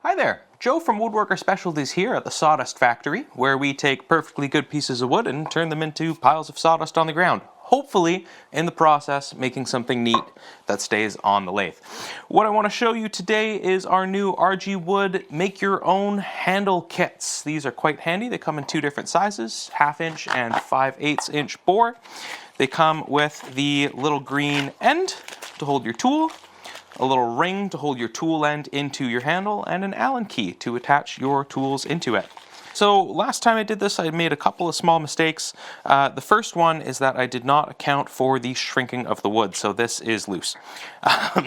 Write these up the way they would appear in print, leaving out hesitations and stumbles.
Hi there, Joe from Woodworker Specialties here at the Sawdust Factory, where we take perfectly good pieces of wood and turn them into piles of sawdust on the ground. Hopefully, in the process, making something neat that stays on the lathe. What I want to show you today is our new RGWOOD make your own handle kits. These are quite handy. They come in two different sizes, 1/2 inch and 5/8 inch bore. They come with the little green end to hold your tool, a little ring to hold your tool end into your handle, and an Allen key to attach your tools into it. So last time I did this, I made a couple of small mistakes. The first one is that I did not account for the shrinking of the wood, so this is loose.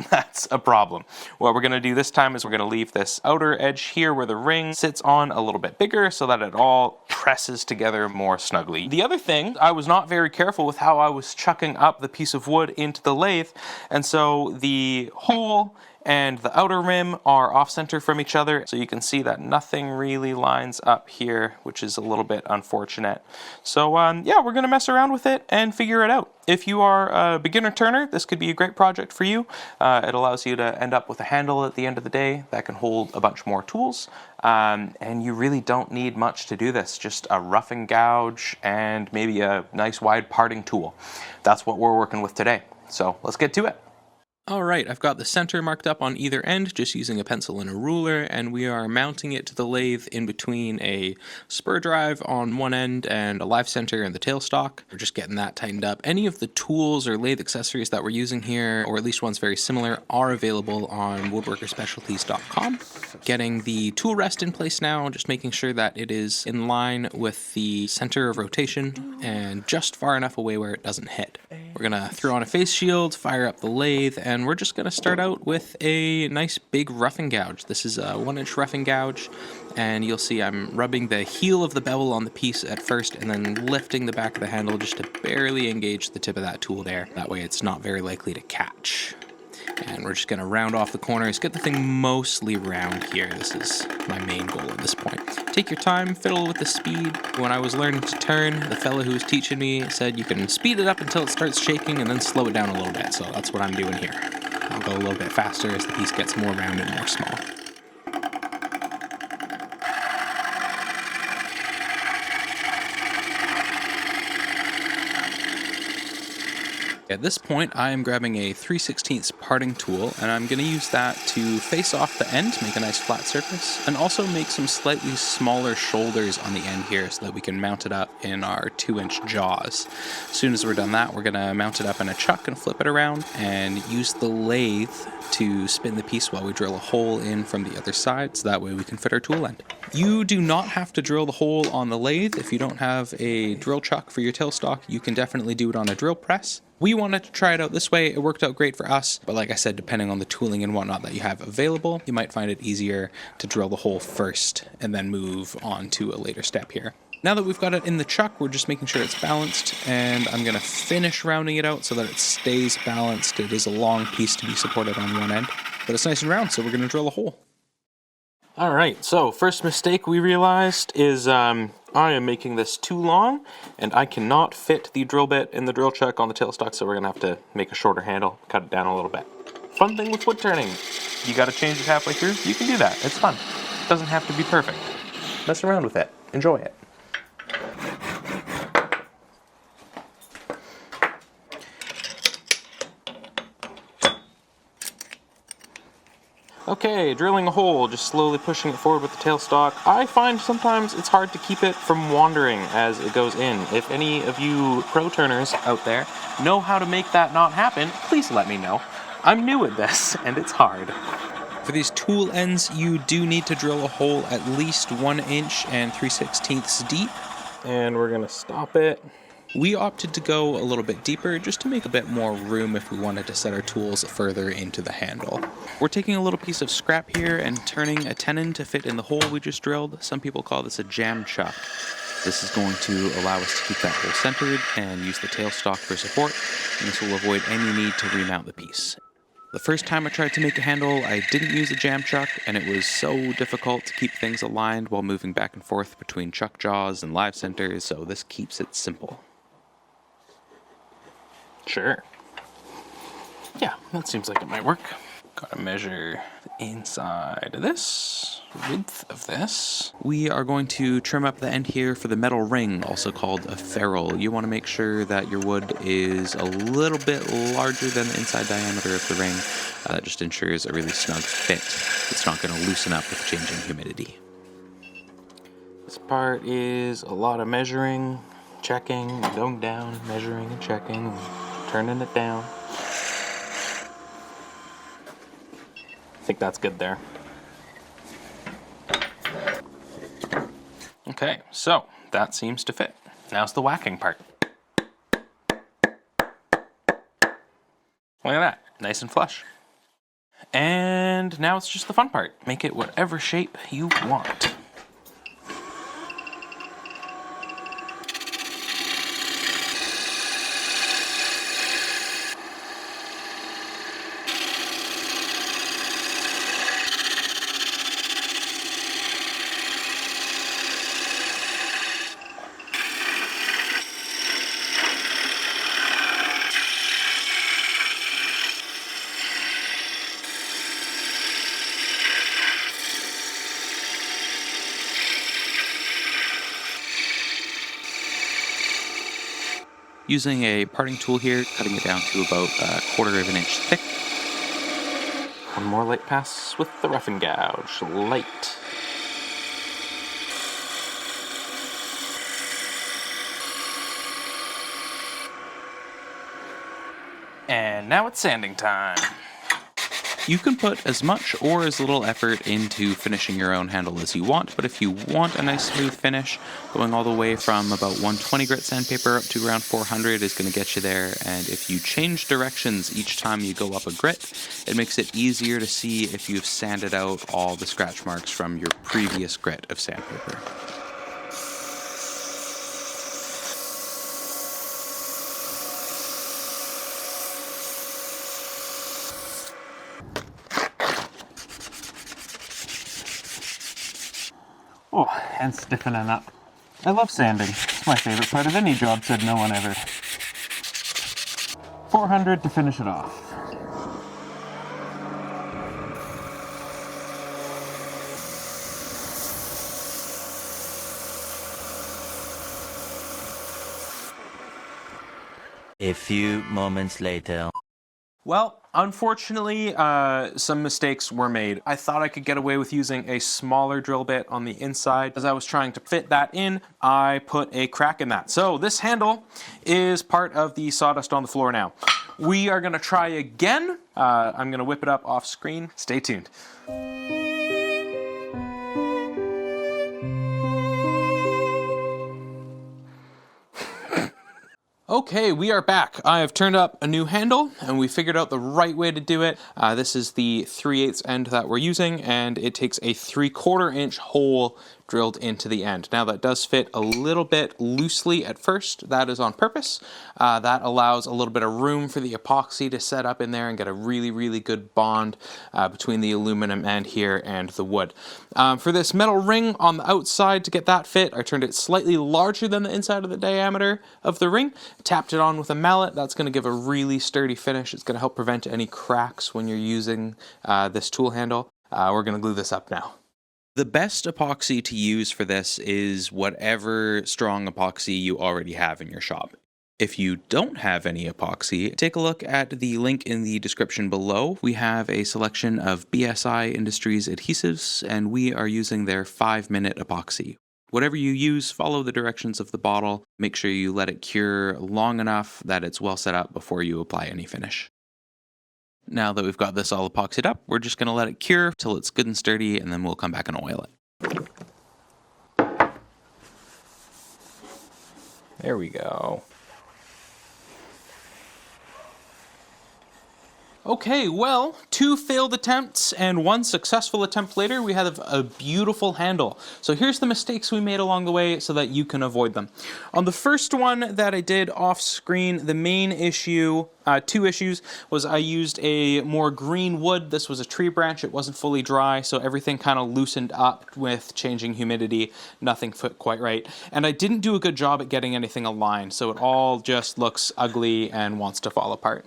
That's a problem. What we're going to do this time is we're going to leave this outer edge here where the ring sits on a little bit bigger so that it all presses together more snugly. The other thing, I was not very careful with how I was chucking up the piece of wood into the lathe, and so the hole and the outer rim are off center from each other, so you can see that nothing really lines up here, which is a little bit unfortunate. So yeah, we're gonna mess around with it and figure it out. If you are a beginner turner, this could be a great project for you. It allows you to end up with a handle at the end of the day that can hold a bunch more tools, and you really don't need much to do this, just a rough and gouge and maybe a nice wide parting tool. That's what we're working with today, so let's get to it. Alright, I've got the center marked up on either end just using a pencil and a ruler, and we are mounting it to the lathe in between a spur drive on one end and a live center and the tailstock. We're just getting that tightened up. Any of the tools or lathe accessories that we're using here, or at least ones very similar, are available on woodworkerspecialties.com. Getting the tool rest in place now, just making sure that it is in line with the center of rotation and just far enough away where it doesn't hit. We're gonna throw on a face shield, fire up the lathe, and we're just gonna start out with a nice big roughing gouge. This is a 1-inch roughing gouge, and you'll see I'm rubbing the heel of the bevel on the piece at first and then lifting the back of the handle just to barely engage the tip of that tool there. That way it's not very likely to catch. And we're just going to round off the corners, get the thing mostly round here. This is my main goal at this point. Take your time, fiddle with the speed. When I was learning to turn, the fellow who was teaching me said you can speed it up until it starts shaking and then slow it down a little bit. So that's what I'm doing here. I'll go a little bit faster as the piece gets more round and more small. At this point, I am grabbing a 3/16 parting tool, and I'm going to use that to face off the end, make a nice flat surface, and also make some slightly smaller shoulders on the end here so that we can mount it up in our 2-inch jaws. As soon as we're done that, we're going to mount it up in a chuck and flip it around, and use the lathe to spin the piece while we drill a hole in from the other side, so that way we can fit our tool end. You do not have to drill the hole on the lathe. If you don't have a drill chuck for your tailstock, you can definitely do it on a drill press. We wanted to try it out this way. It worked out great for us, but like I said, depending on the tooling and whatnot that you have available, you might find it easier to drill the hole first and then move on to a later step here. Now that we've got it in the chuck, we're just making sure it's balanced, and I'm going to finish rounding it out so that it stays balanced. It is a long piece to be supported on one end, but it's nice and round, so we're going to drill a hole. Alright, so first mistake we realized is I am making this too long, and I cannot fit the drill bit in the drill chuck on the tailstock, so we're going to have to make a shorter handle, cut it down a little bit. Fun thing with wood turning, you got to change it halfway through, you can do that, it's fun. It doesn't have to be perfect. Mess around with it, enjoy it. Okay, drilling a hole, just slowly pushing it forward with the tailstock. I find sometimes it's hard to keep it from wandering as it goes in. If any of you pro turners out there know how to make that not happen, please let me know. I'm new at this, and it's hard. For these tool ends, you do need to drill a hole at least 1 inch and 3/16 deep. And we're gonna stop it. We opted to go a little bit deeper just to make a bit more room if we wanted to set our tools further into the handle. We're taking a little piece of scrap here and turning a tenon to fit in the hole we just drilled. Some people call this a jam chuck. This is going to allow us to keep that hole centered and use the tailstock for support, and this will avoid any need to remount the piece. The first time I tried to make a handle, I didn't use a jam chuck, and it was so difficult to keep things aligned while moving back and forth between chuck jaws and live centers, so this keeps it simple. Sure. Yeah, that seems like it might work. Gotta measure the inside of this. width of this. We are going to trim up the end here for the metal ring, also called a ferrule. You want to make sure that your wood is a little bit larger than the inside diameter of the ring. That just ensures a really snug fit. It's not going to loosen up with changing humidity. This part is a lot of measuring, checking, going down, measuring and checking, turning it down. I think that's good there. Okay, so that seems to fit. Now's the whacking part. Look at that, nice and flush. And now it's just the fun part. Make it whatever shape you want. Using a parting tool here, cutting it down to about 1/4 of an inch thick. One more light pass with the rough and gouge. Light. And now it's sanding time. You can put as much or as little effort into finishing your own handle as you want, but if you want a nice smooth finish, going all the way from about 120 grit sandpaper up to around 400 is going to get you there. And if you change directions each time you go up a grit, it makes it easier to see if you've sanded out all the scratch marks from your previous grit of sandpaper. Oh, and stiffening up. I love sanding. It's my favorite part of any job, said no one ever. 400 to finish it off. A few moments later. Well, unfortunately, some mistakes were made. I thought I could get away with using a smaller drill bit on the inside. As I was trying to fit that in, I put a crack in that. So this handle is part of the sawdust on the floor now. We are gonna try again. I'm gonna whip it up off screen. Stay tuned. Okay, we are back. I have turned up a new handle and we figured out the right way to do it. This is the 3/8 end that we're using, and it takes a 3/4 inch hole drilled into the end. Now that does fit a little bit loosely at first. That is on purpose. That allows a little bit of room for the epoxy to set up in there and get a really, really good bond between the aluminum end here and the wood. For this metal ring on the outside, to get that fit, I turned it slightly larger than the inside of the diameter of the ring, tapped it on with a mallet. That's going to give a really sturdy finish. It's going to help prevent any cracks when you're using this tool handle. We're going to glue this up now. The best epoxy to use for this is whatever strong epoxy you already have in your shop. If you don't have any epoxy, take a look at the link in the description below. We have a selection of BSI Industries adhesives, and we are using their 5-minute epoxy. Whatever you use, follow the directions of the bottle. Make sure you let it cure long enough that it's well set up before you apply any finish. Now that we've got this all epoxied up, we're just going to let it cure till it's good and sturdy, and then we'll come back and oil it. There we go. Okay, well, 2 failed attempts and 1 successful attempt later, we have a beautiful handle. So here's the mistakes we made along the way so that you can avoid them. On the first one that I did off screen, the main issue, 2 issues, was I used a more green wood. This was a tree branch. It wasn't fully dry, so everything kind of loosened up with changing humidity. Nothing fit quite right. And I didn't do a good job at getting anything aligned, so it all just looks ugly and wants to fall apart.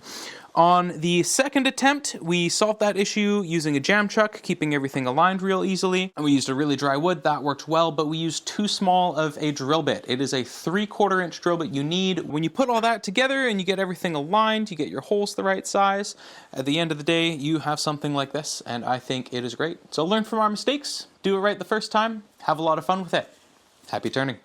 On the second attempt, we solved that issue using a jam chuck, keeping everything aligned real easily. And we used a really dry wood, that worked well, but we used too small of a drill bit. It is a 3/4 inch drill bit you need. When you put all that together and you get everything aligned, you get your holes the right size, at the end of the day, you have something like this, and I think it is great. So learn from our mistakes, do it right the first time, have a lot of fun with it. Happy turning.